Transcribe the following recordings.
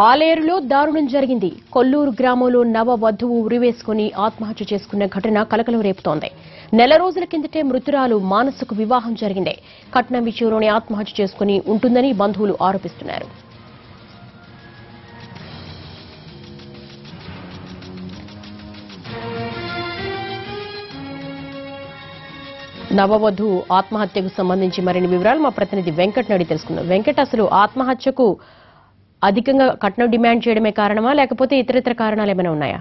ఆలేరులో దారుణం జరిగింది. కొల్లూరు గ్రామంలో నవ వధువు ఉరివేసుకుని ఆత్మహత్య చేసుకున్న ఘటన కలకలం రేపుతోంది. నెల రోజుల కిందటే మృతురాలు మానసుకు వివాహం జరిగింది. కట్నం విషయంలోనే ఆత్మహత్య చేసుకుని ఉంటుందని బంధువులు ఆరోపిస్తున్నారు. నవవధువు ఆత్మహత్యకు సంబంధించి మరిన్ని వివరాలు మా ప్రతినిధి వెంకట్ నడి తెలుసుకుందాం. వెంకట్, అసలు ఆత్మహత్యకు అధికంగా కట్నం డిమాండ్ చేయడమే కారణమా, లేకపోతే ఇతరితర కారణాలు ఏమైనా ఉన్నాయా?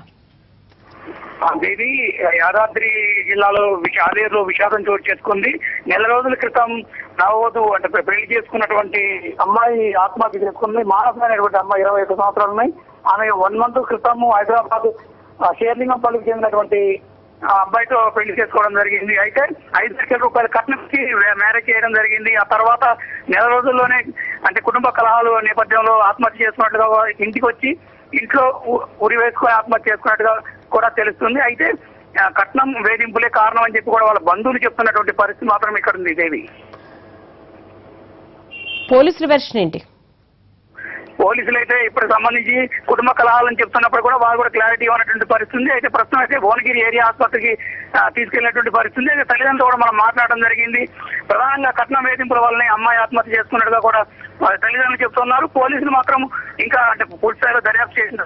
ఇది యాదాద్రి జిల్లాలో ఆలేరులో విషాదం చోటు చేసుకుంది. నెల రోజుల క్రితం నవవధువు అంటే పెళ్లి చేసుకున్నటువంటి అమ్మాయి ఆత్మహత్య చేసుకుంది. మానస అనేటువంటి అమ్మాయి 21 సంవత్సరాలు ఉన్నాయి. ఆమె 1 month క్రితం హైదరాబాద్ షేర్లింగంపల్లికి చెందినటువంటి అబ్బాయితో పెళ్లి చేసుకోవడం జరిగింది. అయితే 5 లక్షల రూపాయల కట్నంకి మ్యారేజ్ చేయడం జరిగింది. ఆ తర్వాత నెల రోజుల్లోనే అంటే కుటుంబ కలహాలు నేపథ్యంలో ఆత్మహత్య చేసుకున్నట్టుగా ఇంటికి వచ్చి ఇంట్లో ఉరి వేసుకొని ఆత్మహత్య చేసుకున్నట్టుగా కూడా తెలుస్తుంది. అయితే కట్నం వేధింపులే కారణం అని చెప్పి కూడా వాళ్ళ బంధువులు చెప్తున్నటువంటి పరిస్థితి మాత్రం ఇక్కడ ఉంది. దేవి, పోలీసుల వెర్షన్ ఏంటి? పోలీసులు అయితే ఇప్పుడు సంబంధించి కుటుంబ కలహాలని చెప్తున్నప్పుడు కూడా వాళ్ళు కూడా క్లారిటీ ఇవ్వనటువంటి పరిస్థితి. అయితే ప్రస్తుతం అయితే భువనగిరి ఏరియా ఆసుపత్రికి తీసుకెళ్లినటువంటి పరిస్థితి. అయితే తల్లిదండ్రులు కూడా మనం మాట్లాడడం జరిగింది. ప్రధానంగా కట్నం వేధింపుల వల్లనే అమ్మాయి ఆత్మహత్య చేసుకున్నట్టుగా కూడా తల్లిదండ్రులు చెప్తున్నారు. పోలీసులు మాత్రం ఇంకా అంటే పూర్తి స్థాయిలో దర్యాప్తు చేసిన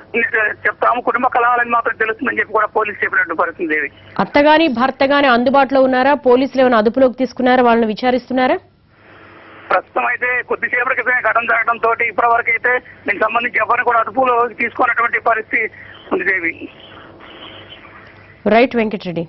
చెప్తాము, కుటుంబ కలహాలని మాత్రం తెలుస్తుందని చెప్పి కూడా పోలీసులు చెప్పినటువంటి పరిస్థితి. దేవి, అత్తగాని భర్త గాని అందుబాటులో ఉన్నారా? పోలీసులు ఏమైనా అదుపులోకి తీసుకున్నారా? వాళ్ళని విచారిస్తున్నారా? ప్రస్తుతం అయితే కొద్దిసేపటి క్రితమే ఘటన జరగడంతో ఇప్పటి వరకు అయితే దీనికి సంబంధించి ఎవరిని కూడా అదుపులో తీసుకున్నటువంటి పరిస్థితి ఉంది. దేవి, రైట్ వెంకటరెడ్డి.